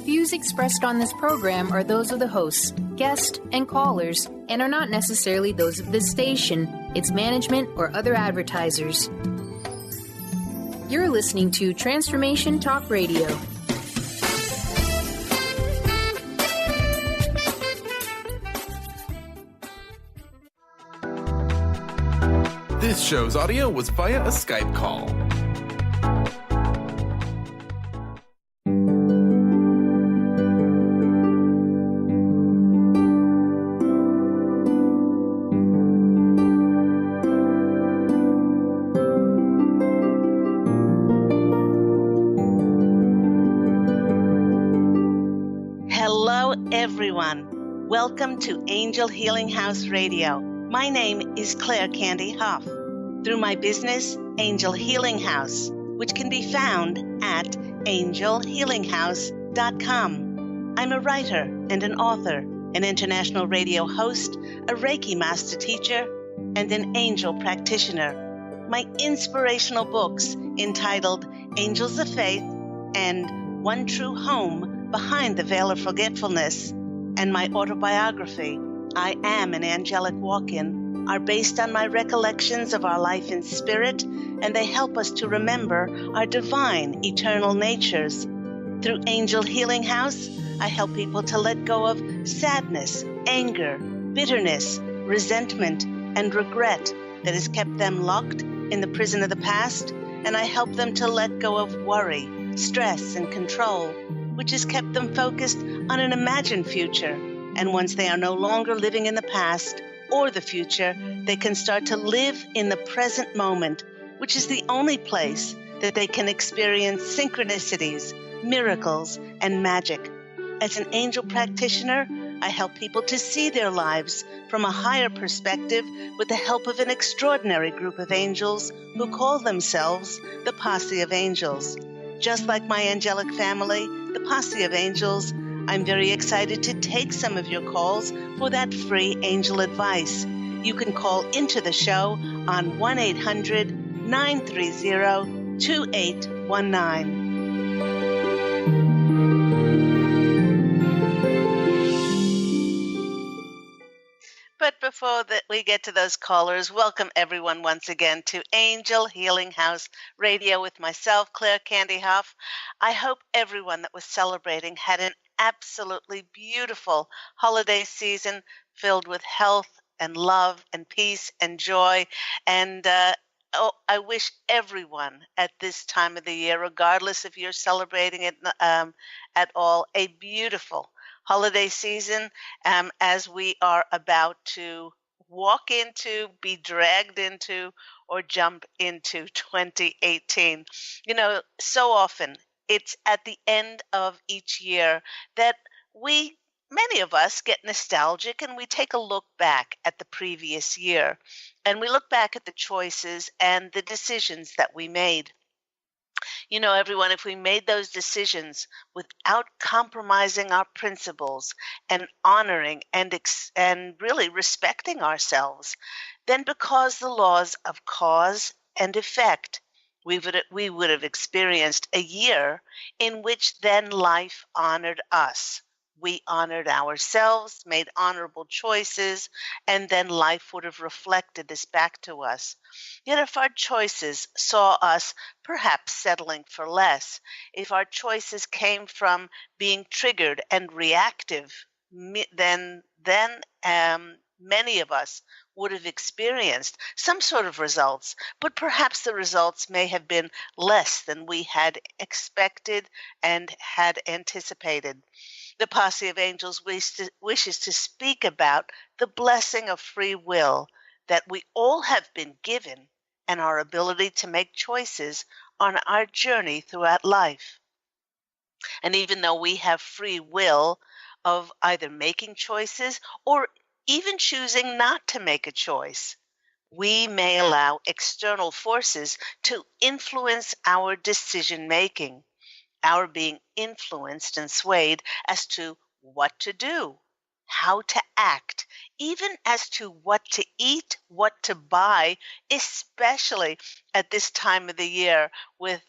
views expressed on this program are those of the hosts, guests, and callers, and are not necessarily those of this station, its management, or other advertisers. You're listening to Transformation Talk Radio. This show's audio was via a Skype call. Hello, everyone. Welcome to Angel Healing House Radio. My name is Candy Hough. Through my business, Angel Healing House, which can be found at angelhealinghouse.com. I'm a writer and an author, an international radio host, a Reiki master teacher, and an angel practitioner. My inspirational books entitled Angels of Faith and One True Home Behind the Veil of Forgetfulness, and my autobiography, I Am an Angelic Walk-In, are based on my recollections of our life in spirit, and they help us to remember our divine, eternal natures. Through Angel Healing House, I help people to let go of sadness, anger, bitterness, resentment, and regret that has kept them locked in the prison of the past, and I help them to let go of worry, stress, and control, which has kept them focused on an imagined future. And once they are no longer living in the past or the future, they can start to live in the present moment, which is the only place that they can experience synchronicities, miracles, and magic. As an angel practitioner, I help people to see their lives from a higher perspective with the help of an extraordinary group of angels who call themselves the Posse of Angels. Just like my angelic family, the Posse of Angels, I'm very excited to take some of your calls for that free angel advice. You can call into the show on 1-800-930-2819. But before we get to those callers, welcome everyone once again to Angel Healing House Radio with myself, Candy Hough. I hope everyone that was celebrating had an absolutely beautiful holiday season filled with health and love and peace and joy. And I wish everyone at this time of the year, regardless if you're celebrating it at all, a beautiful holiday season as we are about to walk into, be dragged into, or jump into 2018. You know, so often it's at the end of each year that many of us get nostalgic and we take a look back at the previous year. And we look back at the choices and the decisions that we made. You know, everyone, if we made those decisions without compromising our principles and honoring and really respecting ourselves, then because the laws of cause and effect, we would have experienced a year in which then life honored us. We honored ourselves, made honorable choices, and then life would have reflected this back to us. Yet if our choices saw us perhaps settling for less, if our choices came from being triggered and reactive, then many of us would have experienced some sort of results, but perhaps the results may have been less than we had expected and had anticipated. The Posse of Angels wishes to speak about the blessing of free will that we all have been given and our ability to make choices on our journey throughout life. And even though we have free will of either making choices or even choosing not to make a choice, we may allow external forces to influence our decision making. Our being influenced and swayed as to what to do, how to act, even as to what to eat, what to buy, especially at this time of the year with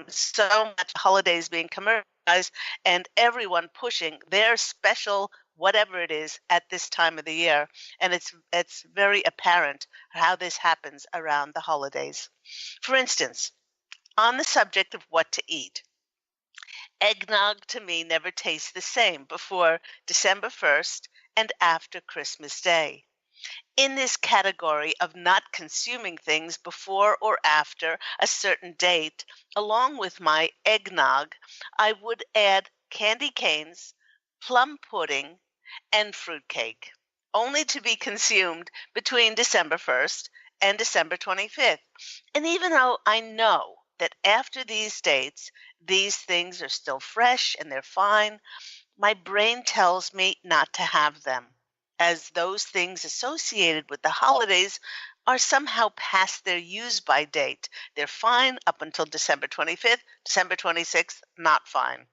so much holidays being commercialized and everyone pushing their special whatever it is at this time of the year. And it's very apparent how this happens around the holidays. For instance, on the subject of what to eat, eggnog to me never tastes the same before December 1st and after Christmas Day. In this category of not consuming things before or after a certain date, along with my eggnog, I would add candy canes, plum pudding, and fruitcake, only to be consumed between December 1st and December 25th. And even though I know that after these dates, these things are still fresh and they're fine, my brain tells me not to have them, as those things associated with the holidays are somehow past their use by date. They're fine up until December 25th, December 26th, not fine.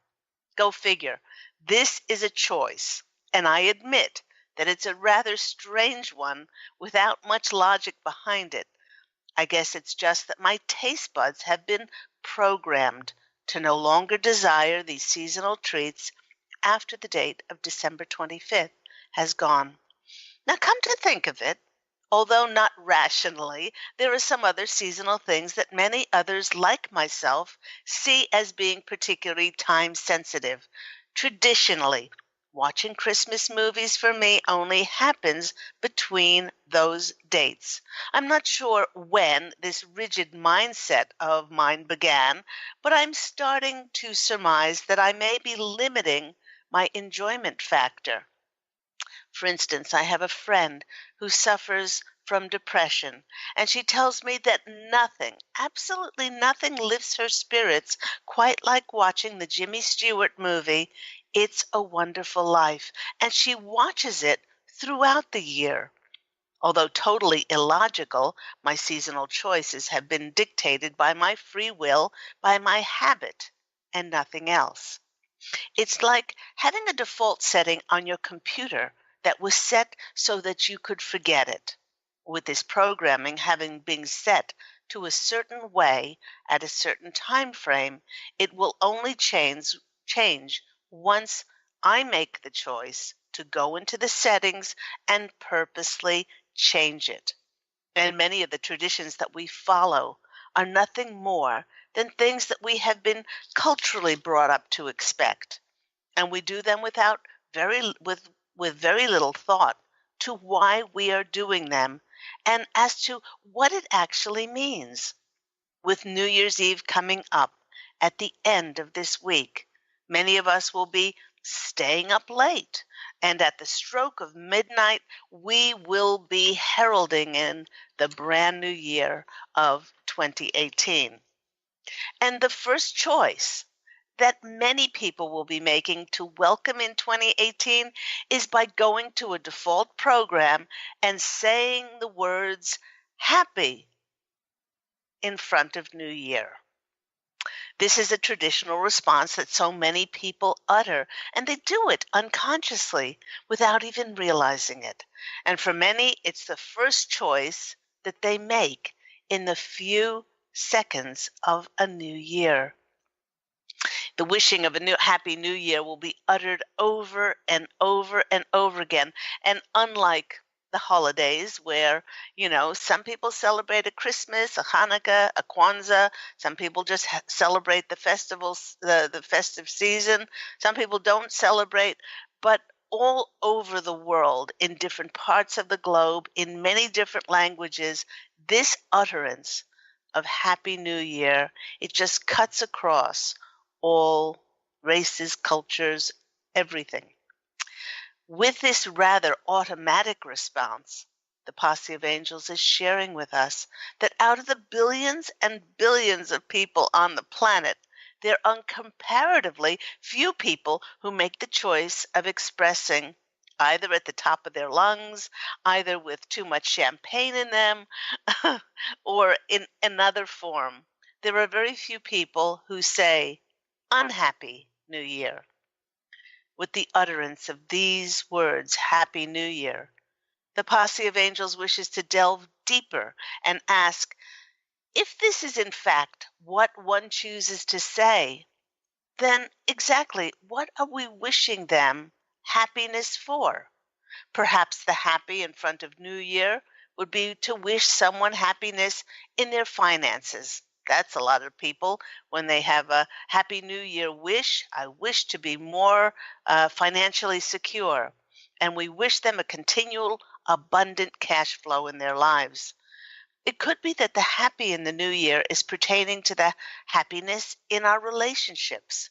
Go figure. This is a choice, and I admit that it's a rather strange one without much logic behind it. I guess it's just that my taste buds have been programmed to no longer desire these seasonal treats after the date of December 25th has gone. Now, come to think of it, although not rationally, there are some other seasonal things that many others, like myself, see as being particularly time sensitive. Traditionally, watching Christmas movies for me only happens between those dates. I'm not sure when this rigid mindset of mine began, but I'm starting to surmise that I may be limiting my enjoyment factor. For instance, I have a friend who suffers from depression, and she tells me that nothing, absolutely nothing, lifts her spirits quite like watching the Jimmy Stewart movie, It's a Wonderful Life, and she watches it throughout the year. Although totally illogical, my seasonal choices have been dictated by my free will, by my habit, and nothing else. It's like having a default setting on your computer that was set so that you could forget it. With this programming having been set to a certain way at a certain time frame, it will only change once I make the choice to go into the settings and purposely change it. And many of the traditions that we follow are nothing more than things that we have been culturally brought up to expect, and we do them without with very little thought to why we are doing them and as to what it actually means. With New Year's Eve coming up at the end of this week, many of us will be staying up late, and at the stroke of midnight, we will be heralding in the brand new year of 2018. And the first choice that many people will be making to welcome in 2018 is by going to a default program and saying the words happy in front of New Year. This is a traditional response that so many people utter, and they do it unconsciously without even realizing it. And for many, it's the first choice that they make in the few seconds of a new year. The wishing of a happy new year will be uttered over and over and over again. And unlike the holidays where, some people celebrate a Christmas, a Hanukkah, a Kwanzaa, some people just celebrate the festivals, the festive season, some people don't celebrate, but all over the world, in different parts of the globe, in many different languages, this utterance of Happy New Year, it just cuts across all races, cultures, everything. With this rather automatic response, the Posse of Angels is sharing with us that out of the billions and billions of people on the planet, there are comparatively few people who make the choice of expressing either at the top of their lungs, either with too much champagne in them, or in another form. There are very few people who say, Unhappy New Year. With the utterance of these words, Happy New Year, the Posse of Angels wishes to delve deeper and ask, If this is in fact what one chooses to say, then exactly what are we wishing them happiness for? Perhaps the happy in front of New Year would be to wish someone happiness in their finances. That's a lot of people when they have a Happy New Year wish. I wish to be more financially secure. And we wish them a continual abundant cash flow in their lives. It could be that the happy in the new year is pertaining to the happiness in our relationships.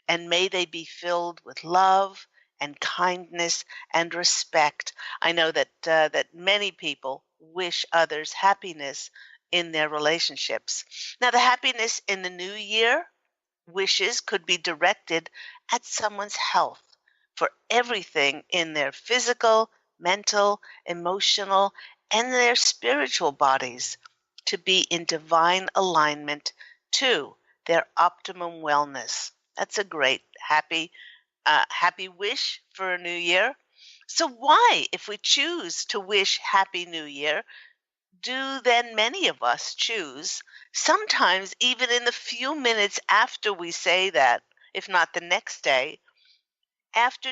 And may they be filled with love and kindness and respect. I know that many people wish others happiness in their relationships. Now, the happiness in the new year wishes could be directed at someone's health for everything in their physical, mental, emotional, and their spiritual bodies to be in divine alignment to their optimum wellness. That's a great happy wish for a new year. So why, if we choose to wish happy new year, do then many of us choose, sometimes even in the few minutes after we say that, if not the next day, after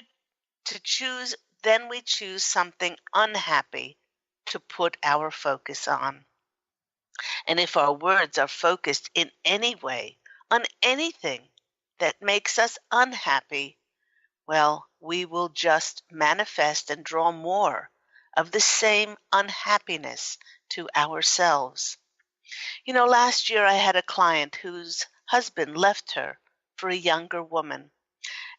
to choose, then we choose something unhappy to put our focus on. And if our words are focused in any way on anything that makes us unhappy, well, we will just manifest and draw more of the same unhappiness to ourselves. Last year I had a client whose husband left her for a younger woman,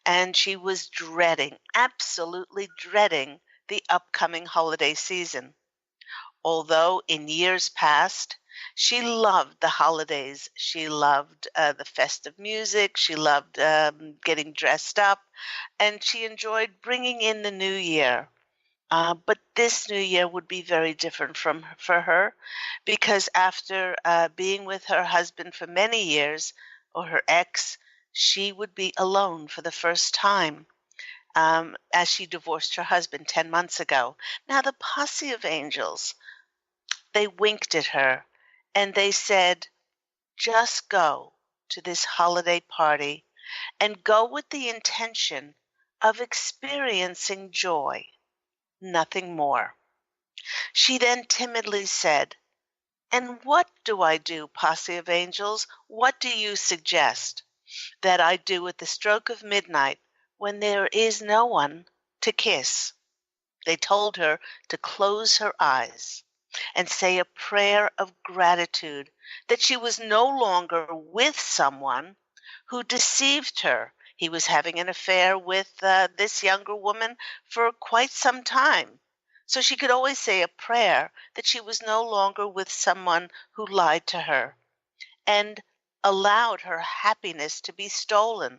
and she was dreading, absolutely dreading the upcoming holiday season. Although in years past, she loved the holidays. She loved the festive music. She loved getting dressed up, and she enjoyed bringing in the new year. But this new year would be very different for her because after being with her husband for many years, or her ex, she would be alone for the first time as she divorced her husband 10 months ago. Now, the Posse of Angels, they winked at her and they said, just go to this holiday party and go with the intention of experiencing joy, nothing more. She then timidly said, and what do I do, Posse of Angels? What do you suggest that I do at the stroke of midnight when there is no one to kiss? They told her to close her eyes and say a prayer of gratitude that she was no longer with someone who deceived her. He was having an affair with this younger woman for quite some time. So she could always say a prayer that she was no longer with someone who lied to her and allowed her happiness to be stolen,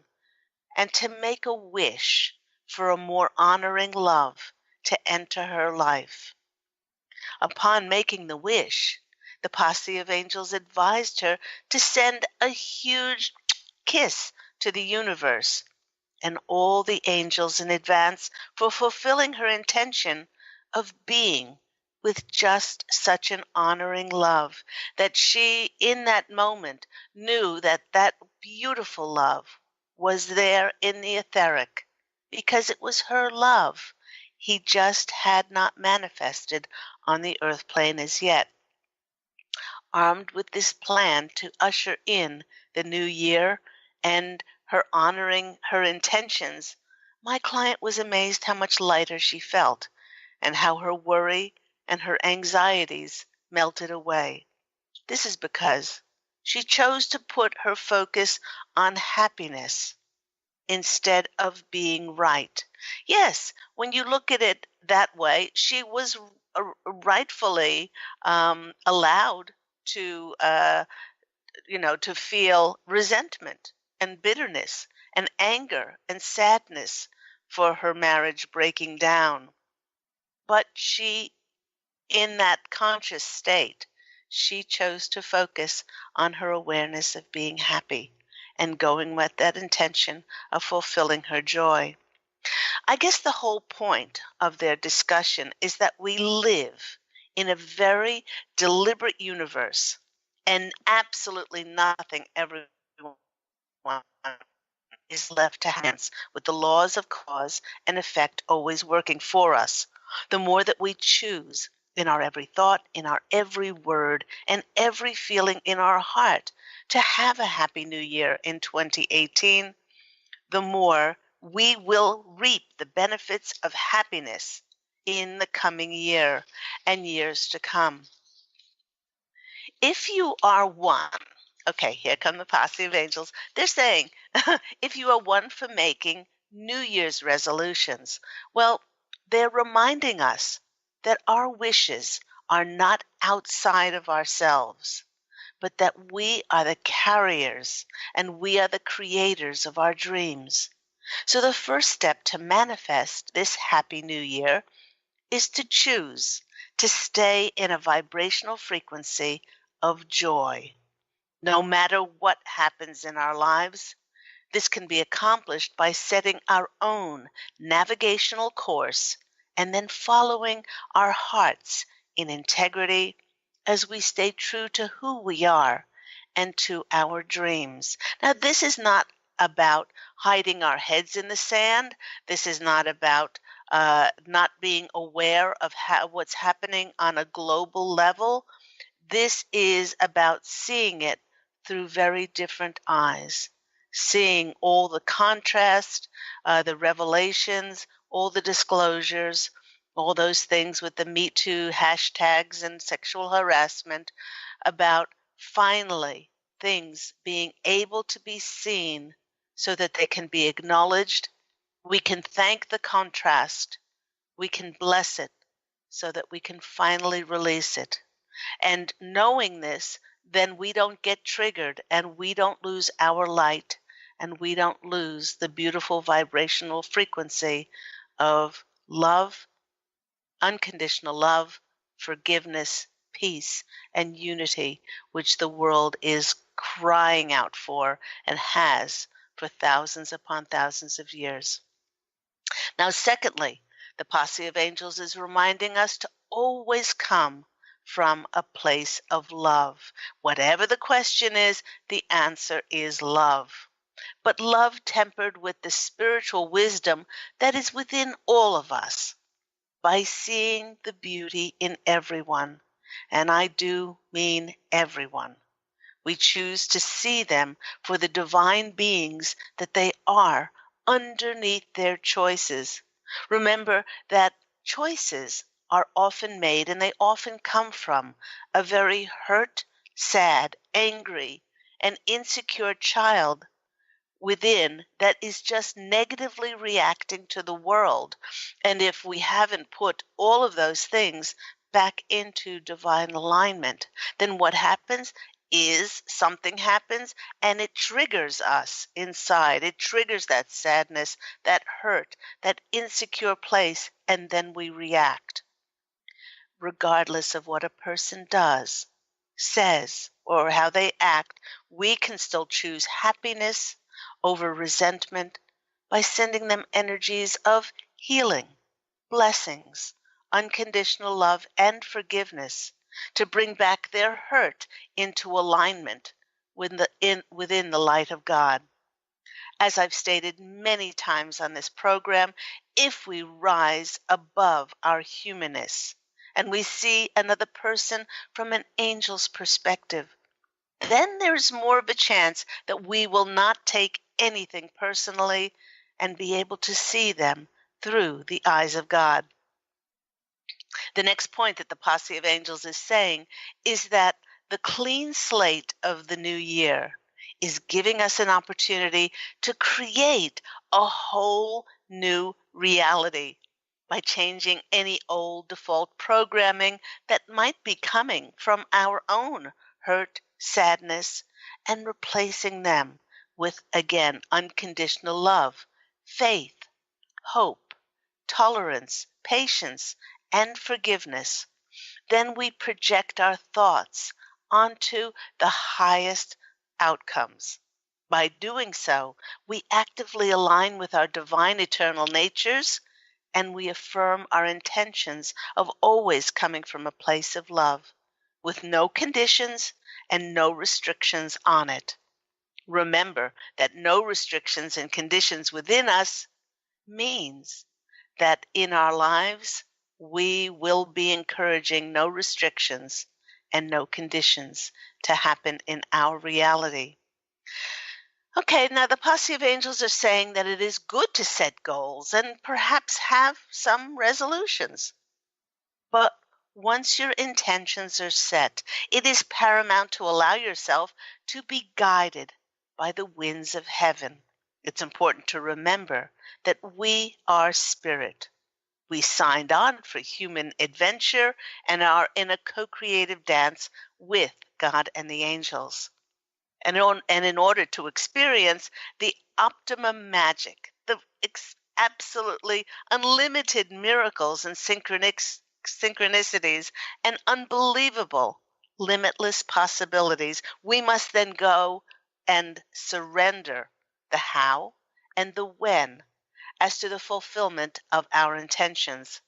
and to make a wish for a more honoring love to enter her life. Upon making the wish, the Posse of Angels advised her to send a huge kiss to the universe and all the angels in advance for fulfilling her intention of being with just such an honoring love that she, in that moment, knew that that beautiful love was there in the etheric because it was her love. He just had not manifested on the earth plane as yet. Armed with this plan to usher in the new year and her honoring her intentions, my client was amazed how much lighter she felt and how her worry and her anxieties melted away. This is because she chose to put her focus on happiness instead of being right. Yes, when you look at it that way, she was rightfully allowed to, to feel resentment and bitterness and anger and sadness for her marriage breaking down. But she, in that conscious state, she chose to focus on her awareness of being happy and going with that intention of fulfilling her joy. I guess the whole point of their discussion is that we live in a very deliberate universe, and absolutely nothing everyone is left to chance, with the laws of cause and effect always working for us. The more that we choose in our every thought, in our every word, and every feeling in our heart to have a happy new year in 2018, the more we will reap the benefits of happiness in the coming year and years to come. If you are one, okay, here come the Posse of Angels. They're saying, if you are one for making New Year's resolutions, well, they're reminding us that our wishes are not outside of ourselves, but that we are the carriers and we are the creators of our dreams. So the first step to manifest this happy new year is to choose to stay in a vibrational frequency of joy. No matter what happens in our lives, this can be accomplished by setting our own navigational course and then following our hearts in integrity as we stay true to who we are and to our dreams. Now, this is not about hiding our heads in the sand. This is not about not being aware of what's happening on a global level. This is about seeing it through very different eyes, seeing all the contrast, the revelations, all the disclosures, all those things with the Me Too hashtags and sexual harassment, about finally things being able to be seen so that they can be acknowledged. We can thank the contrast. We can bless it so that we can finally release it. And knowing this, then we don't get triggered and we don't lose our light and we don't lose the beautiful vibrational frequency of love, unconditional love, forgiveness, peace, and unity, which the world is crying out for and has for thousands upon thousands of years. Now, secondly, the Posse of Angels is reminding us to always come from a place of love. Whatever the question is, the answer is love. But love tempered with the spiritual wisdom that is within all of us, by seeing the beauty in everyone. And I do mean everyone. We choose to see them for the divine beings that they are underneath their choices. Remember that choices are often made and they often come from a very hurt, sad, angry, and insecure child within that is just negatively reacting to the world. And if we haven't put all of those things back into divine alignment, then what happens is something happens and it triggers us inside. It triggers that sadness, that hurt, that insecure place, and then we react. Regardless of what a person does, says, or how they act, we can still choose happiness over resentment by sending them energies of healing, blessings, unconditional love, and forgiveness to bring back their hurt into alignment within the light of God. As I've stated many times on this program, if we rise above our humanness and we see another person from an angel's perspective, then there's more of a chance that we will not take anything personally and be able to see them through the eyes of God. The next point that the Posse of Angels is saying is that the clean slate of the new year is giving us an opportunity to create a whole new reality by changing any old default programming that might be coming from our own hurt, sadness, and replacing them with, again, unconditional love, faith, hope, tolerance, patience, and forgiveness. Then we project our thoughts onto the highest outcomes. By doing so, we actively align with our divine eternal natures and we affirm our intentions of always coming from a place of love, with no conditions and no restrictions on it. Remember that no restrictions and conditions within us means that in our lives, we will be encouraging no restrictions and no conditions to happen in our reality. Okay, now the Posse of Angels are saying that it is good to set goals and perhaps have some resolutions. But once your intentions are set, it is paramount to allow yourself to be guided by the winds of heaven. It's important to remember that we are spirit. We signed on for human adventure and are in a co-creative dance with God and the angels. And in order to experience the optimum magic, the absolutely unlimited miracles and synchronicities and unbelievable, limitless possibilities, we must then go and surrender the how and the when as to the fulfillment of our intentions.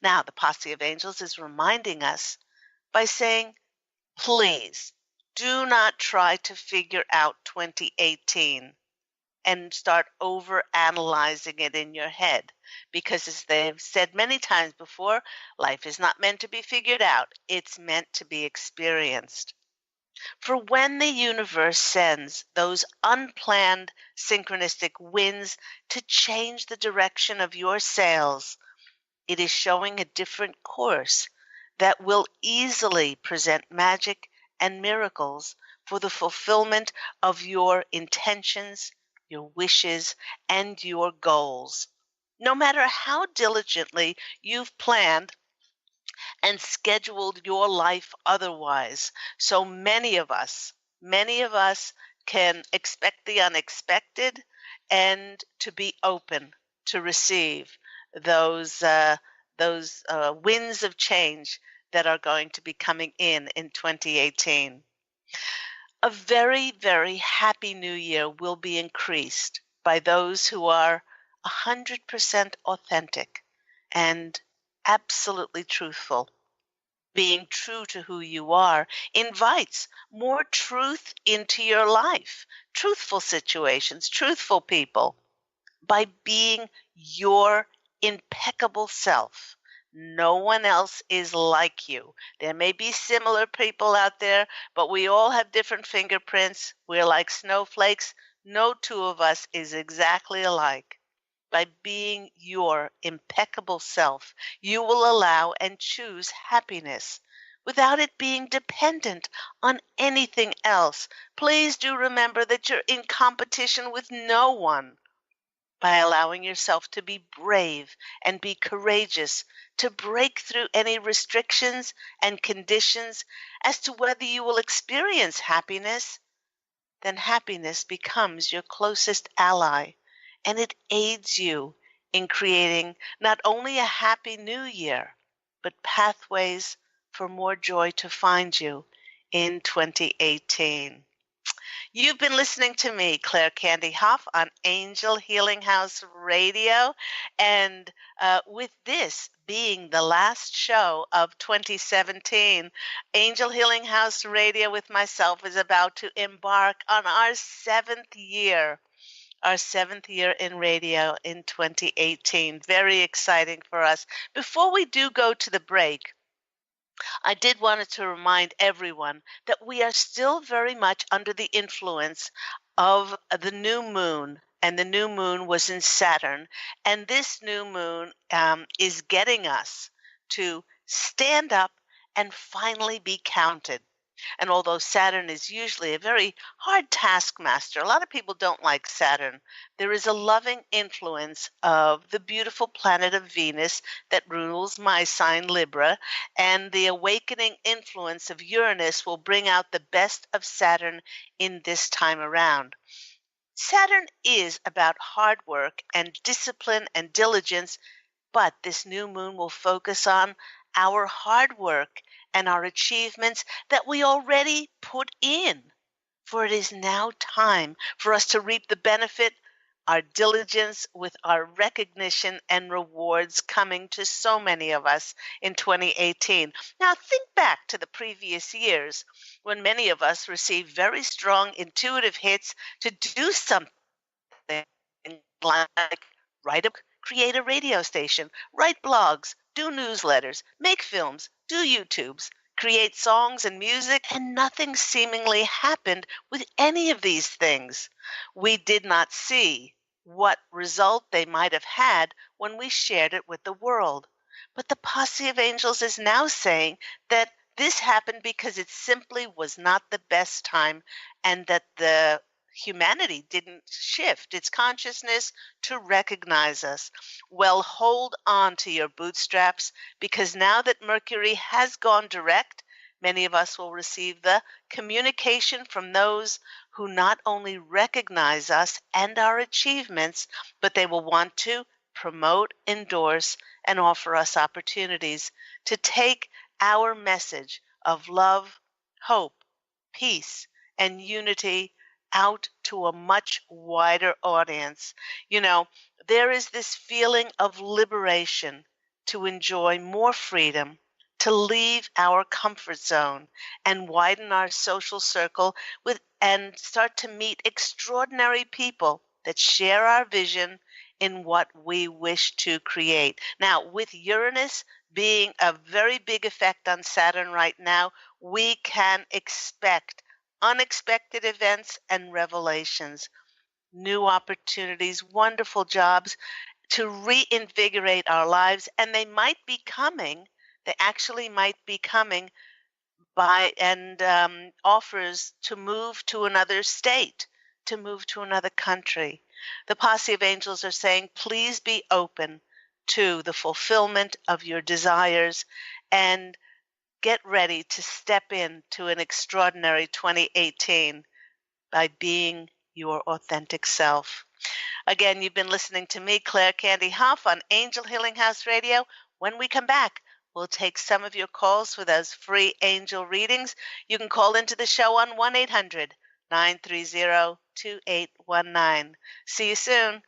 Now, the Posse of Angels is reminding us by saying, please do not try to figure out 2018 and start over analyzing it in your head. Because as they've said many times before, life is not meant to be figured out. It's meant to be experienced. For when the universe sends those unplanned synchronistic winds to change the direction of your sails, it is showing a different course that will easily present magic and miracles for the fulfillment of your intentions, your wishes, and your goals. No matter how diligently you've planned and scheduled your life otherwise. So many of us can expect the unexpected and to be open to receive those winds of change that are going to be coming in 2018. A very, very happy new year will be increased by those who are 100% authentic and absolutely truthful. Being true to who you are invites more truth into your life, truthful situations, truthful people. By being your impeccable self, no one else is like you. There may be similar people out there, but we all have different fingerprints. We're like snowflakes. No two of us is exactly alike. By being your impeccable self, you will allow and choose happiness without it being dependent on anything else. Please do remember that you're in competition with no one. By allowing yourself to be brave and be courageous, to break through any restrictions and conditions as to whether you will experience happiness, then happiness becomes your closest ally, and it aids you in creating not only a happy new year, but pathways for more joy to find you in 2018. You've been listening to me, Claire Candy Hough, on Angel Healing House Radio. And with this being the last show of 2017, Angel Healing House Radio with myself is about to embark on our seventh year. Our seventh year in radio in 2018. Very exciting for us. Before we do go to the break, I did want to remind everyone that we are still very much under the influence of the new moon, and the new moon was in Saturn. And this new moon is getting us to stand up and finally be counted. And although Saturn is usually a very hard taskmaster, a lot of people don't like Saturn. There is a loving influence of the beautiful planet of Venus that rules my sign Libra, and the awakening influence of Uranus will bring out the best of Saturn in this time around. Saturn is about hard work and discipline and diligence, but this new moon will focus on our hard work and our achievements that we already put in. For it is now time for us to reap the benefit our diligence, with our recognition and rewards coming to so many of us in 2018. Now, think back to the previous years when many of us received very strong intuitive hits to do something like create a radio station, write blogs, do newsletters, make films, do YouTubes, create songs and music, and nothing seemingly happened with any of these things. We did not see what result they might have had when we shared it with the world. But the Posse of Angels is now saying that this happened because it simply was not the best time, and that the humanity didn't shift its consciousness to recognize us. Well, hold on to your bootstraps, because now that Mercury has gone direct, many of us will receive the communication from those who not only recognize us and our achievements, but they will want to promote, endorse, and offer us opportunities to take our message of love, hope, peace, and unity out to a much wider audience. You know, there is this feeling of liberation to enjoy more freedom, to leave our comfort zone and widen our social circle with and start to meet extraordinary people that share our vision in what we wish to create. Now, with Uranus being a very big effect on Saturn right now, we can expect unexpected events and revelations, new opportunities, wonderful jobs to reinvigorate our lives. And they might be coming, they actually might be coming by offers to move to another state, to move to another country. The Posse of Angels are saying, please be open to the fulfillment of your desires, and get ready to step into an extraordinary 2018 by being your authentic self. Again, you've been listening to me, Claire Candy Hough, on Angel Healing House Radio. When we come back, we'll take some of your calls for those free angel readings. You can call into the show on 1-800-930-2819. See you soon.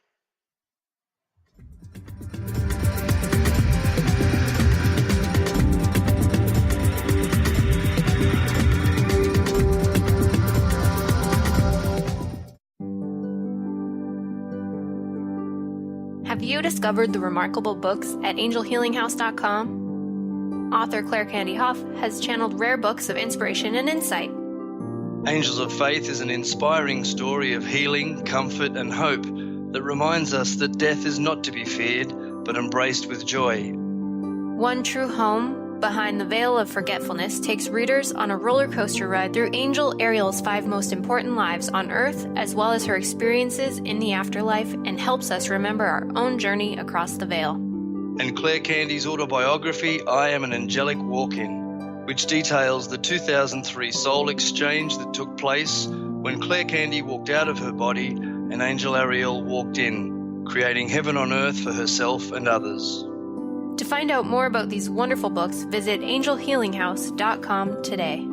Have you discovered the remarkable books at angelhealinghouse.com? Author Claire Candy Hough has channeled rare books of inspiration and insight. Angels of Faith is an inspiring story of healing, comfort, and hope that reminds us that death is not to be feared, but embraced with joy. One True Home, Behind the Veil of Forgetfulness, takes readers on a roller coaster ride through Angel Ariel's 5 most important lives on Earth, as well as her experiences in the afterlife, and helps us remember our own journey across the veil. And Claire Candy's autobiography, I Am an Angelic Walk-In, which details the 2003 soul exchange that took place when Claire Candy walked out of her body and Angel Ariel walked in, creating heaven on earth for herself and others. To find out more about these wonderful books, visit angelhealinghouse.com today.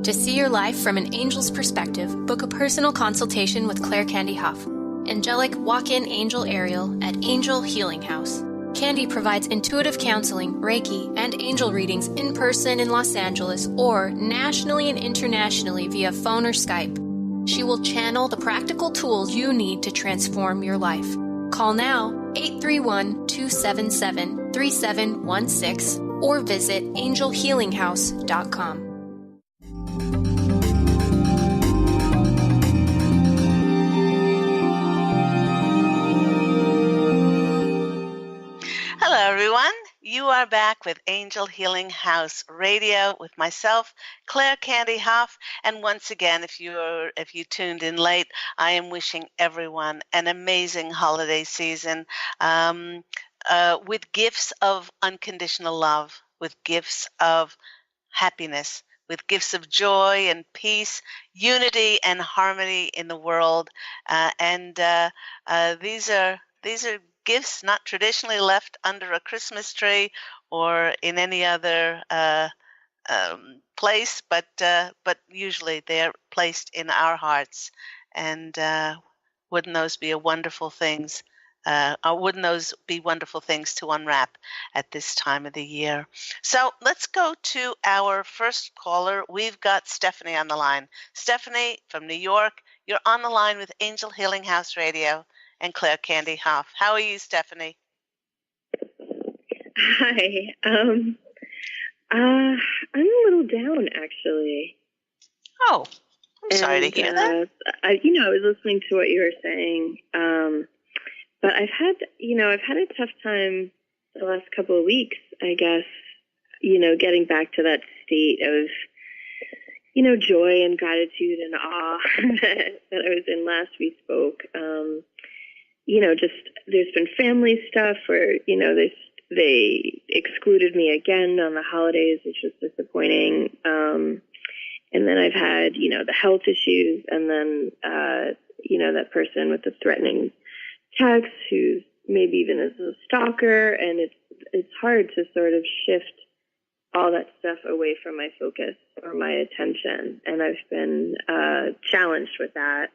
To see your life from an angel's perspective, book a personal consultation with Claire Candy Hough, Angelic Walk-In Angel Ariel at Angel Healing House. Candy provides intuitive counseling, Reiki, and angel readings in person in Los Angeles or nationally and internationally via phone or Skype. She will channel the practical tools you need to transform your life. Call now 831-277-3716 or visit angelhealinghouse.com. Hello, everyone. You are back with Angel Healing House Radio with myself, Claire Candy Hough. And once again, if you tuned in late, I am wishing everyone an amazing holiday season with gifts of unconditional love, with gifts of happiness, with gifts of joy and peace, unity and harmony in the world. These are gifts not traditionally left under a Christmas tree or in any other place, but usually they're placed in our hearts, and wouldn't those be wonderful things? Wouldn't those be wonderful things to unwrap at this time of the year? So let's go to our first caller. We've got Stephanie on the line. Stephanie from New York, you're on the line with Angel Healing House Radio and Claire Candy Hough. How are you, Stephanie? Hi. I'm a little down, actually. Oh, I'm sorry to hear that. I was listening to what you were saying, but I've had a tough time the last couple of weeks, I guess, getting back to that state of, joy and gratitude and awe that I was in last we spoke. Just there's been family stuff where, they excluded me again on the holidays, which was disappointing. And then I've had, the health issues, and then, that person with the threatening text who's maybe even as a stalker. And it's hard to sort of shift all that stuff away from my focus or my attention. And I've been challenged with that.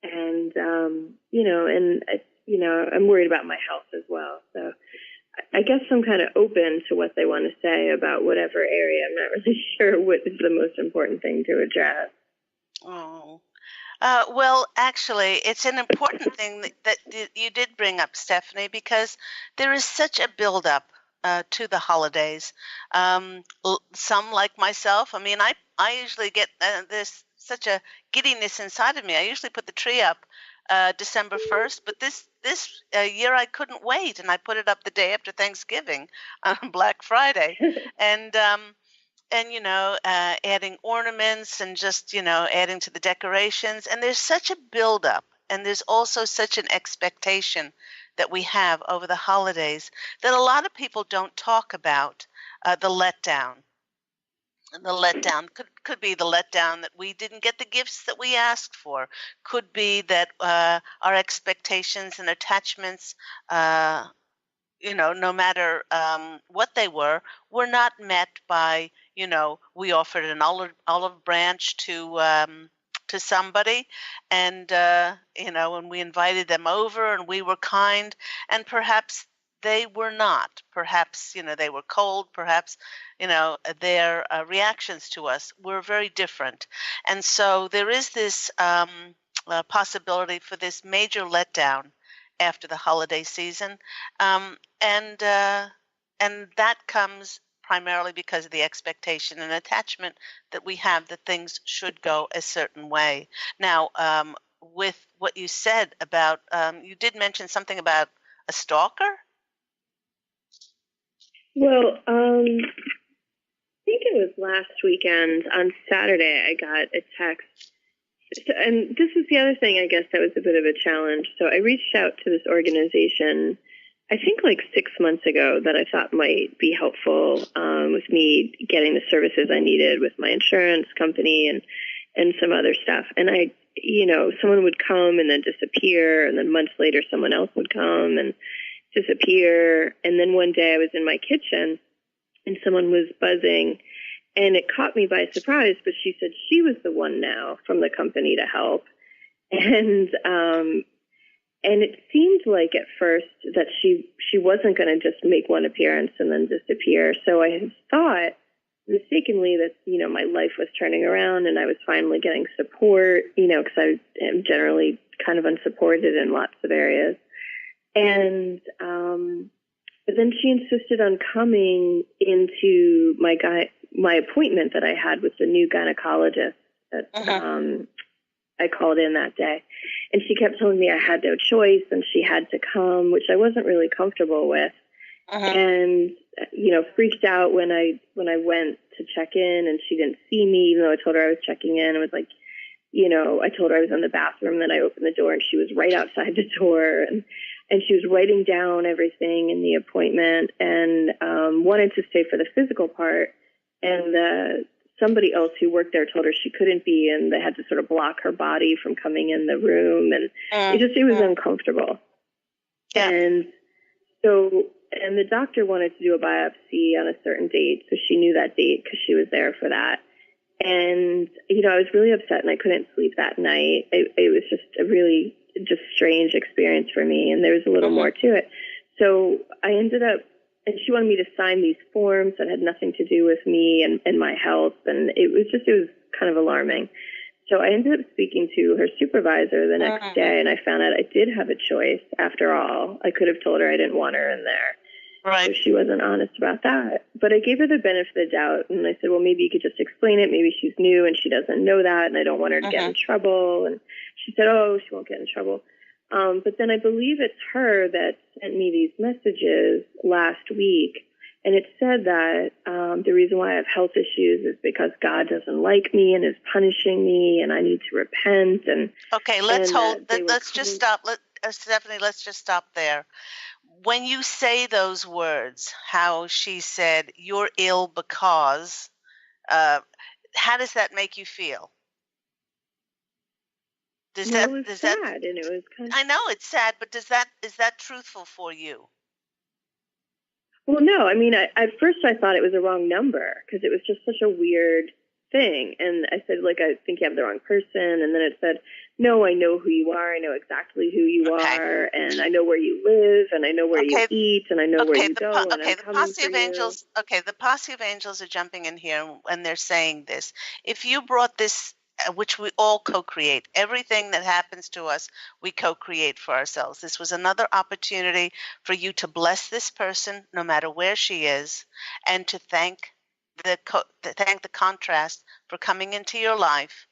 And, I'm worried about my health as well. So I guess I'm kind of open to what they want to say about whatever area. I'm not really sure what is the most important thing to address. Oh, well, actually, it's an important thing that you did bring up, Stephanie, because there is such a buildup to the holidays. Some, like myself, I mean, I usually get there's such a giddiness inside of me. I usually put the tree up December 1st, but this year I couldn't wait, and I put it up the day after Thanksgiving on Black Friday, and adding ornaments and just adding to the decorations. And there's such a buildup, and there's also such an expectation that we have over the holidays that a lot of people don't talk about the letdown. And the letdown could be the letdown that we didn't get the gifts that we asked for. Could be that our expectations and attachments, no matter what they were not met by, we offered an olive branch to somebody, and when we invited them over and we were kind, and perhaps they were not. Perhaps, they were cold. Perhaps, their reactions to us were very different. And so there is this possibility for this major letdown after the holiday season. And that comes primarily because of the expectation and attachment that we have that things should go a certain way. Now, with what you said about, you did mention something about a stalker? Well, I think it was last weekend on Saturday I got a text. And this was the other thing, I guess, that was a bit of a challenge. So I reached out to this organization, I think like 6 months ago, that I thought might be helpful with me getting the services I needed with my insurance company and some other stuff. And someone would come and then disappear, and then months later someone else would come and disappear. And then one day I was in my kitchen and someone was buzzing, and it caught me by surprise, but she said she was the one now from the company to help. And it seemed like at first that she wasn't going to just make one appearance and then disappear. So I had thought mistakenly that, my life was turning around and I was finally getting support, because I am generally kind of unsupported in lots of areas. And but then she insisted on coming into my appointment that I had with the new gynecologist that I called in that day. And she kept telling me I had no choice and she had to come, which I wasn't really comfortable with. And, freaked out when I went to check in and she didn't see me, even though I told her I was checking in. It was like, I told her I was in the bathroom, then I opened the door and she was right outside the door. And she was writing down everything in the appointment and wanted to stay for the physical part. And somebody else who worked there told her she couldn't be, and they had to sort of block her body from coming in the room. And it was uncomfortable. Yeah. And so and the doctor wanted to do a biopsy on a certain date, so she knew that date because she was there for that. And, I was really upset and I couldn't sleep that night. It was just a really just strange experience for me, and there was a little more to it. So I ended up, and she wanted me to sign these forms that had nothing to do with me and my health, and it was kind of alarming. So I ended up speaking to her supervisor the next day, and I found out I did have a choice after all. I could have told her I didn't want her in there. Right. So she wasn't honest about that. But I gave her the benefit of the doubt, and I said, well, maybe you could just explain it. Maybe she's new and she doesn't know that, and I don't want her to get in trouble. And she said, oh, she won't get in trouble. But then I believe it's her that sent me these messages last week, and it said that the reason why I have health issues is because God doesn't like me and is punishing me, and I need to repent. And okay, let's hold. Let's just stop. Stephanie, let's just stop there. When you say those words, how she said you're ill because, how does that make you feel? It was sad, and it was kind of. I know it's sad, but is that truthful for you? Well, no. I mean, at first I thought it was a wrong number because it was just such a weird thing. And I said, I think you have the wrong person. And then it said, no, I know who you are. I know exactly who you are. And I know where you live. And I know where you eat. And I know where you go. And I'm coming for you. Okay, the Posse of Angels are jumping in here, and they're saying this. If you brought this, which we all co-create, everything that happens to us, we co-create for ourselves. This was another opportunity for you to bless this person, no matter where she is, and to thank the contrast for coming into your life,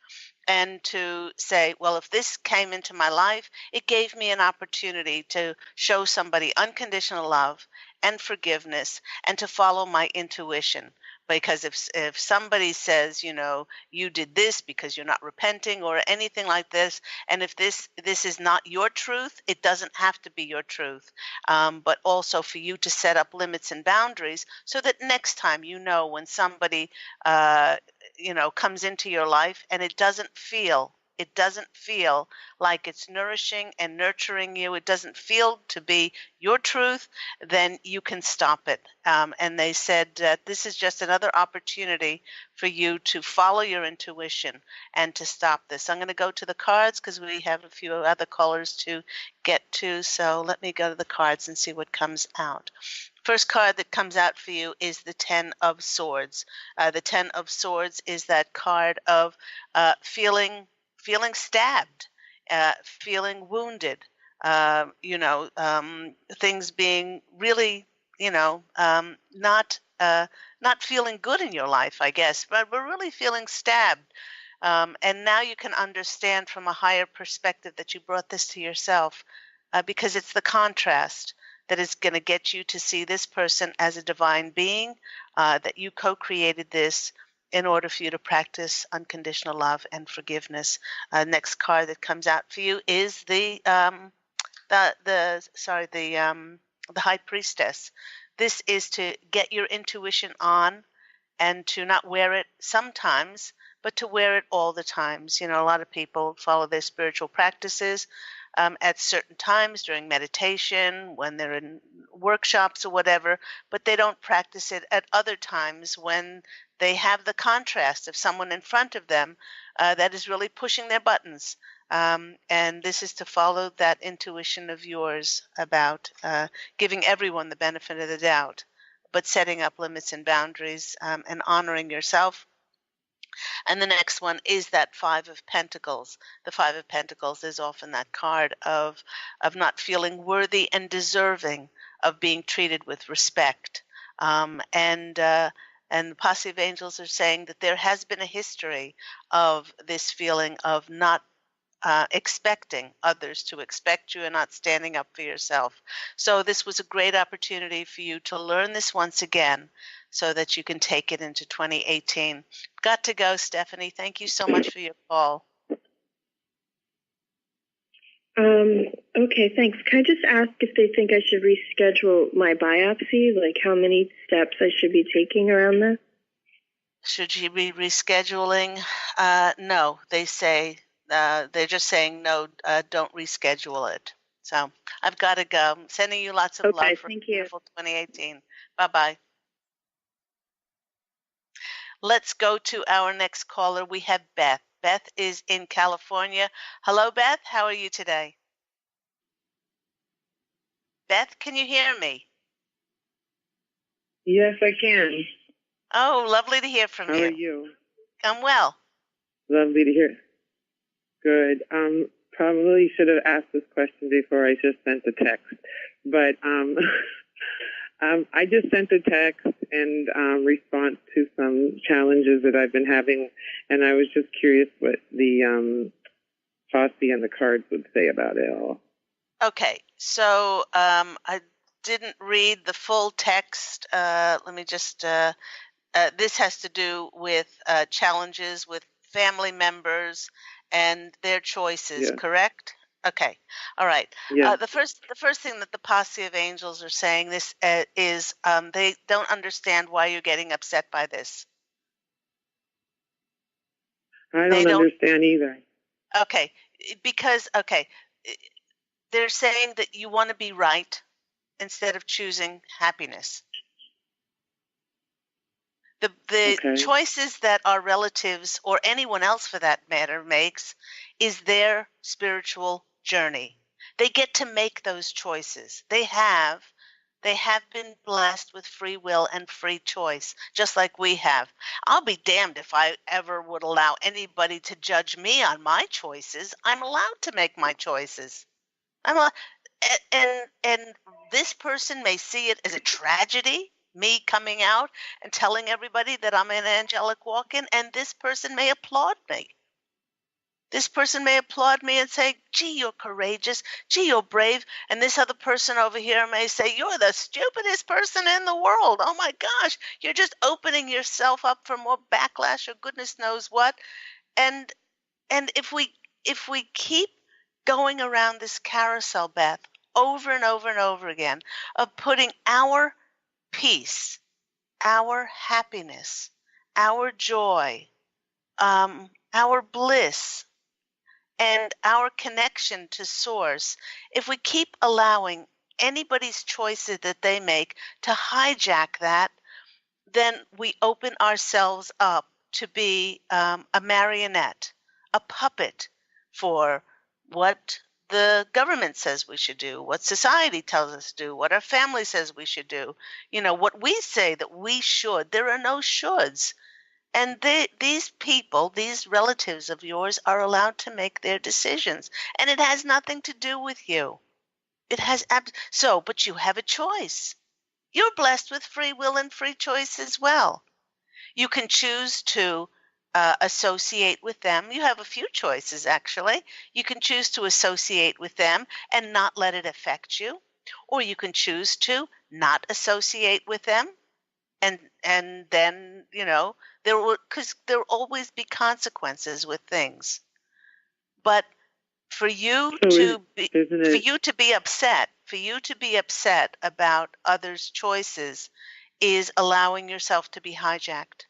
and to say, well, if this came into my life, it gave me an opportunity to show somebody unconditional love and forgiveness, and to follow my intuition. Because if somebody says, you did this because you're not repenting or anything like this, and if this is not your truth, it doesn't have to be your truth. But also for you to set up limits and boundaries so that next time, when somebody, comes into your life and it doesn't feel like it's nourishing and nurturing you, it doesn't feel to be your truth, then you can stop it. And they said that this is just another opportunity for you to follow your intuition and to stop this. I'm going to go to the cards because we have a few other callers to get to. So let me go to the cards and see what comes out. First card that comes out for you is the Ten of Swords. The Ten of Swords is that card of feeling stabbed, feeling wounded, things being really, not feeling good in your life, I guess, but we're really feeling stabbed. And now you can understand from a higher perspective that you brought this to yourself, because it's the contrast that is going to get you to see this person as a divine being, that you co-created this in order for you to practice unconditional love and forgiveness. Next card that comes out for you is the High Priestess. This is to get your intuition on and to not wear it sometimes, but to wear it all the times. A lot of people follow their spiritual practices at certain times during meditation, when they're in workshops or whatever, but they don't practice it at other times when they have the contrast of someone in front of them that is really pushing their buttons. And this is to follow that intuition of yours about giving everyone the benefit of the doubt, but setting up limits and boundaries, and honoring yourself. And the next one is that Five of Pentacles. The Five of Pentacles is often that card of not feeling worthy and deserving of being treated with respect. And the Posse of Angels are saying that there has been a history of this feeling of not expecting others to expect you and not standing up for yourself. So this was a great opportunity for you to learn this once again so that you can take it into 2018. Got to go, Stephanie. Thank you so much for your call. Okay, thanks. Can I just ask if they think I should reschedule my biopsy, like how many steps I should be taking around that? Should you be rescheduling? No, they say, they're just saying, no, don't reschedule it. So I've got to go. I'm sending you lots of love for a beautiful 2018. Bye-bye. Let's go to our next caller. We have Beth. Beth is in California. Hello, Beth. How are you today? Beth, can you hear me? Yes, I can. Oh, lovely to hear from you. How are you? I'm well. Lovely to hear. Good. Probably should have asked this question before I just sent the text. But I just sent a text in response to some challenges that I've been having, and I was just curious what the Posse and the cards would say about it all. Okay, so I didn't read the full text. Let me just, this has to do with challenges with family members and their choices, correct? Okay, all right. The first thing that the Posse of Angels are saying this is they don't understand why you're getting upset by this. I don't understand either. Okay, because, they're saying that you want to be right instead of choosing happiness. The choices that our relatives or anyone else for that matter makes is their spiritual journey. They get to make those choices. They have been blessed with free will and free choice, just like we have. I'll be damned if I ever would allow anybody to judge me on my choices. I'm allowed to make my choices. And this person may see it as a tragedy, me coming out and telling everybody that I'm an angelic walk-in, and this person may applaud me. This person may applaud me and say, gee, you're courageous, gee, you're brave, and this other person over here may say, you're the stupidest person in the world. Oh my gosh, you're just opening yourself up for more backlash or goodness knows what. And if we keep going around this carousel, Beth, over and over and over again, of putting our peace, our happiness, our joy, our bliss, and our connection to Source, if we keep allowing anybody's choices that they make to hijack that, then we open ourselves up to be a marionette, a puppet for what the government says we should do, what society tells us to do, what our family says we should do, what we say that we should. There are no shoulds. And these people, these relatives of yours, are allowed to make their decisions. And it has nothing to do with you. It has but you have a choice. You're blessed with free will and free choice as well. You can choose to associate with them. You have a few choices, actually. You can choose to associate with them and not let it affect you. Or you can choose to not associate with them. And then, because there will always be consequences with things. But for you to be upset about others' choices is allowing yourself to be hijacked.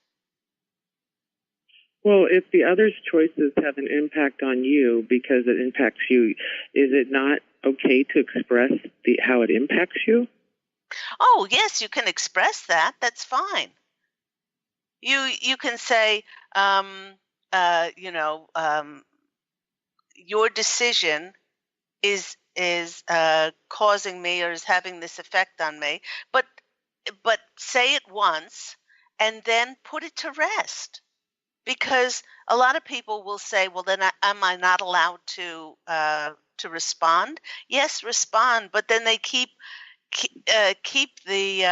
Well, if the other's choices have an impact on you because it impacts you, is it not okay to express how it impacts you? Oh, yes, you can express that. That's fine. You can say, your decision is causing me or is having this effect on me, but say it once and then put it to rest. Because a lot of people will say, well, then am I not allowed to respond? Yes, respond, but then they keep the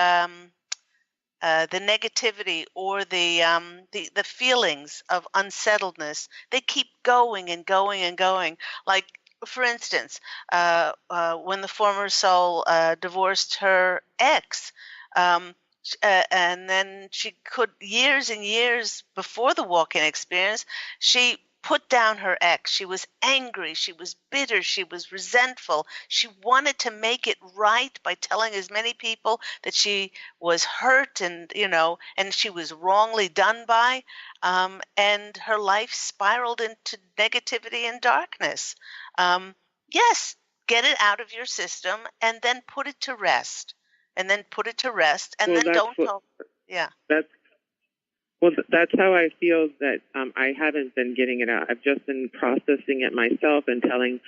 negativity or the feelings of unsettledness. They keep going and going and going. Like, for instance, when the former soul divorced her ex, and then she could, years and years before the walk-in experience, she put down her ex. She was angry. She was bitter. She was resentful. She wanted to make it right by telling as many people that she was hurt and she was wrongly done by. And her life spiraled into negativity and darkness. Yes, get it out of your system, and then put it to rest. And then put it to rest, and Well, then don't talk. Yeah. That's how I feel that I haven't been getting it out. I've just been processing it myself and telling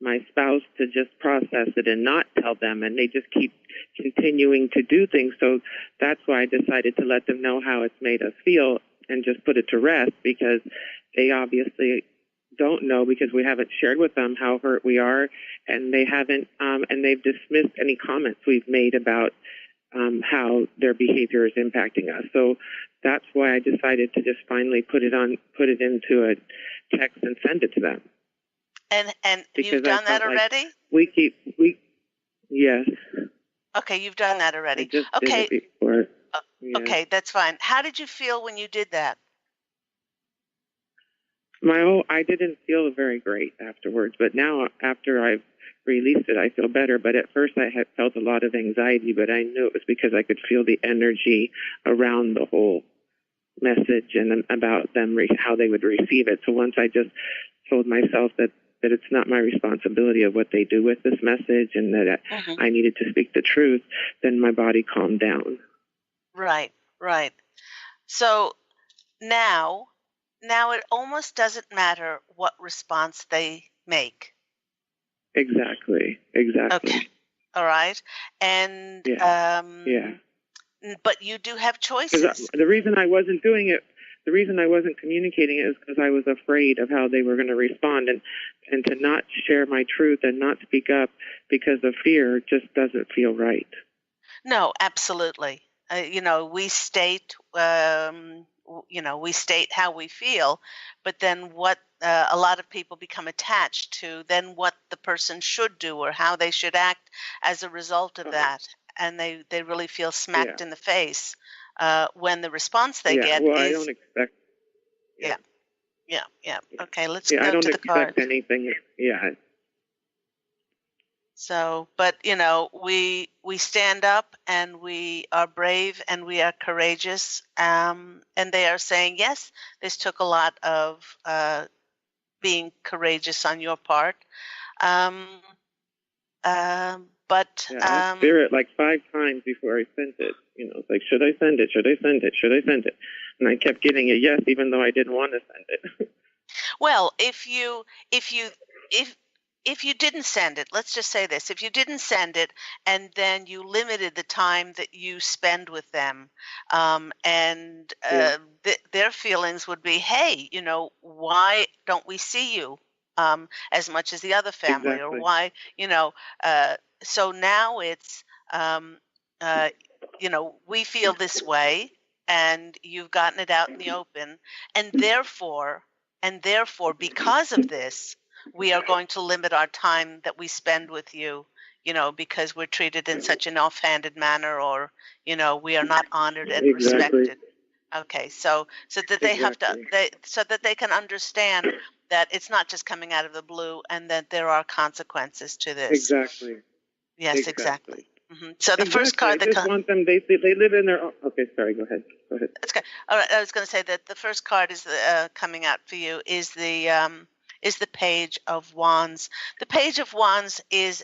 my spouse to just process it and not tell them, and they just keep continuing to do things. So that's why I decided to let them know how it's made us feel and just put it to rest, because they obviously don't know, because we haven't shared with them how hurt we are, and they haven't, and they've dismissed any comments we've made about how their behavior is impacting us. So that's why I decided to just finally put it into a text and send it to them. And because you've done that already? Yes. Okay, you've done that already. I just okay. did it before. Yeah. Okay, that's fine. How did you feel when you did that? I didn't feel very great afterwards, but now after I've released it, I feel better. But at first I had felt a lot of anxiety, but I knew it was because I could feel the energy around the whole message and about them, how they would receive it. So once I just told myself that it's not my responsibility of what they do with this message, and that I needed to speak the truth, then my body calmed down. Right. So now it almost doesn't matter what response they make. Exactly. Okay. All right. And but you do have choices. The reason I wasn't doing it, the reason I wasn't communicating it is because I was afraid of how they were going to respond, and to not share my truth and not speak up because of fear just doesn't feel right. No, absolutely. We state, we state how we feel, but then what a lot of people become attached to, then what the person should do or how they should act as a result of that. And they really feel smacked in the face when the response they get well, is... I don't expect... Yeah. Okay, let's go to the card. I don't expect anything. Yeah. So, but we stand up, and we are brave, and we are courageous. And they are saying, yes, this took a lot of being courageous on your part. But I fear it like 5 times before I sent it. It's like, should I send it? Should I send it? Should I send it? And I kept getting a yes, even though I didn't want to send it. Well, if you didn't send it, let's just say this: if you didn't send it, and then you limited the time that you spend with them, and their feelings would be, hey, why don't we see you as much as the other family, or why, so now it's, we feel this way, and you've gotten it out in the open, and therefore, because of this, we are going to limit our time that we spend with you, because we're treated in such an offhanded manner, or, we are not honored and respected. Okay, so that they have to, so that they can understand that it's not just coming out of the blue, and that there are consequences to this. Exactly. Yes, exactly. So the first card that comes... want them, they live in their... Okay, sorry, go ahead. That's okay. All right, I was going to say that the first card is coming out for you is the Page of Wands. The Page of Wands is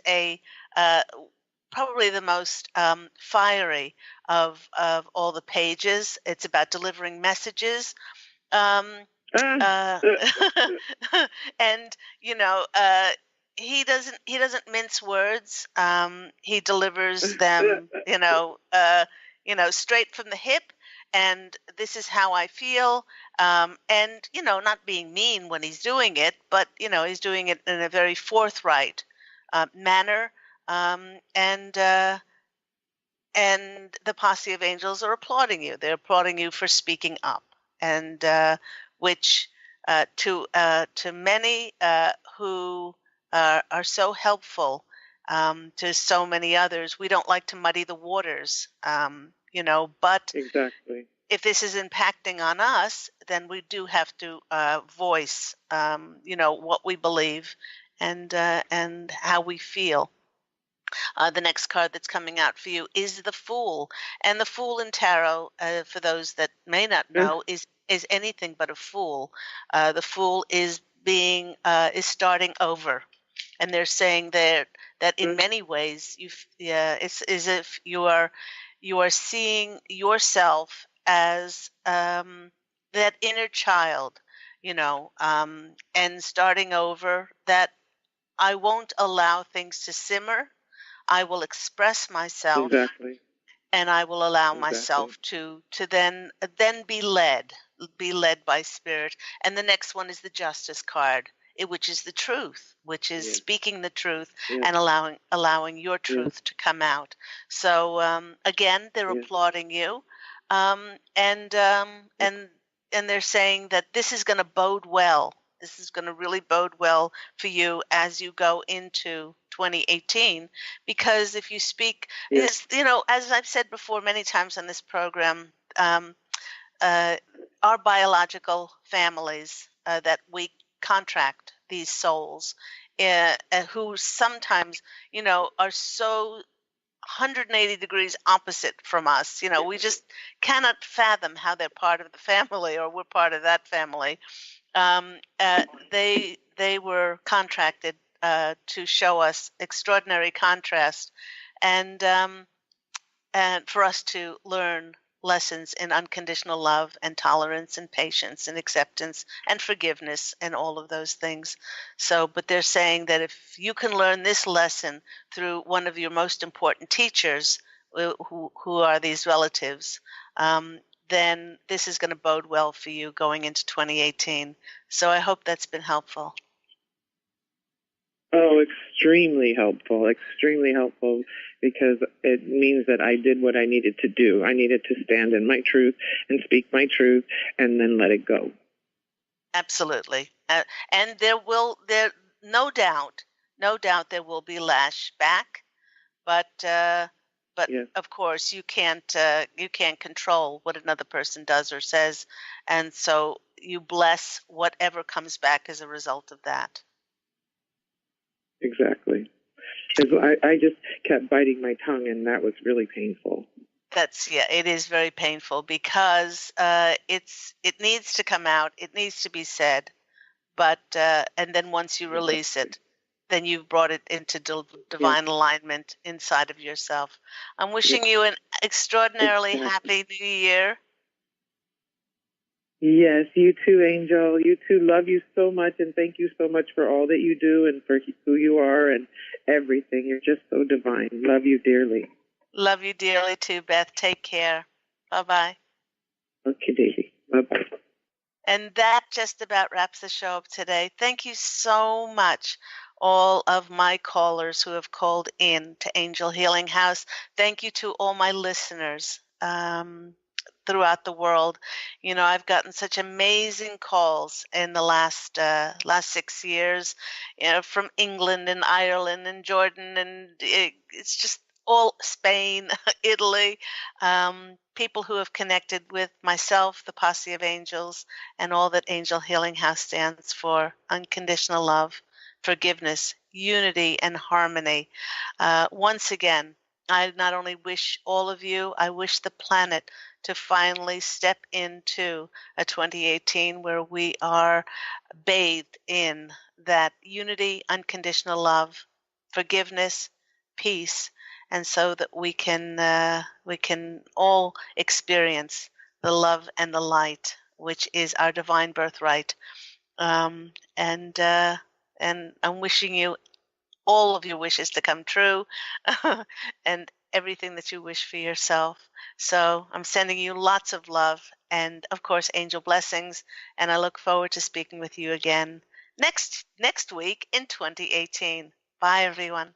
probably the most fiery of all the pages. It's about delivering messages. And he doesn't mince words. He delivers them, straight from the hip. And this is how I feel. And not being mean when he's doing it, but he's doing it in a very forthright manner. And the Posse of Angels are applauding you. They're applauding you for speaking up, and which to many who are so helpful to so many others, we don't like to muddy the waters, but exactly. If this is impacting on us, then we do have to voice, what we believe and how we feel. The next card that's coming out for you is the Fool, and the Fool in tarot, for those that may not know, is anything but a fool. The Fool is starting over, and they're saying that that in many ways it's as if you are seeing yourself as that inner child, and starting over, that I won't allow things to simmer. I will express myself, Exactly. and I will allow Exactly. myself to then be led by spirit. And the next one is the justice card, which is the truth, which is speaking the truth and allowing your truth to come out. So again, they're applauding you, and they're saying that this is going to bode well. This is going to really bode well for you as you go into 2018, because if you speak, as I've said before many times on this program, our biological families that we contract these souls, who sometimes, are so 180 degrees opposite from us. We just cannot fathom how they're part of the family or we're part of that family. They were contracted to show us extraordinary contrast, and for us to learn lessons in unconditional love and tolerance and patience and acceptance and forgiveness and all of those things. So, but they're saying that if you can learn this lesson through one of your most important teachers, who are these relatives, then this is going to bode well for you going into 2018. So I hope that's been helpful. Oh, extremely helpful, because it means that I did what I needed to do. I needed to stand in my truth and speak my truth and then let it go. Absolutely. And no doubt there will be lashback, but of course you can't control what another person does or says, and so you bless whatever comes back as a result of that. Exactly. Because I just kept biting my tongue, and that was really painful. It is very painful, because it needs to come out, it needs to be said, but and then once you release it, then you've brought it into divine alignment inside of yourself. I'm wishing you an extraordinarily happy New Year. Yes, you too, Angel. You too. Love you so much, and thank you so much for all that you do and for who you are and everything. You're just so divine. Love you dearly. Love you dearly too, Beth. Take care. Bye-bye. Okay, Daisy. Bye-bye. And that just about wraps the show up today. Thank you so much, all of my callers who have called in to Angel Healing House. Thank you to all my listeners throughout the world. I've gotten such amazing calls in the last 6 years, from England and Ireland and Jordan, and it's just all Spain, Italy, people who have connected with myself, the Posse of Angels, and all that Angel Healing House stands for: unconditional love, forgiveness, unity, and harmony. Once again, I not only wish all of you, I wish the planet to finally step into a 2018 where we are bathed in that unity, unconditional love, forgiveness, peace, and so that we can all experience the love and the light, which is our divine birthright. And I'm wishing you all of your wishes to come true, and everything that you wish for yourself. So I'm sending you lots of love and, of course, angel blessings. And I look forward to speaking with you again next week in 2018. Bye, everyone.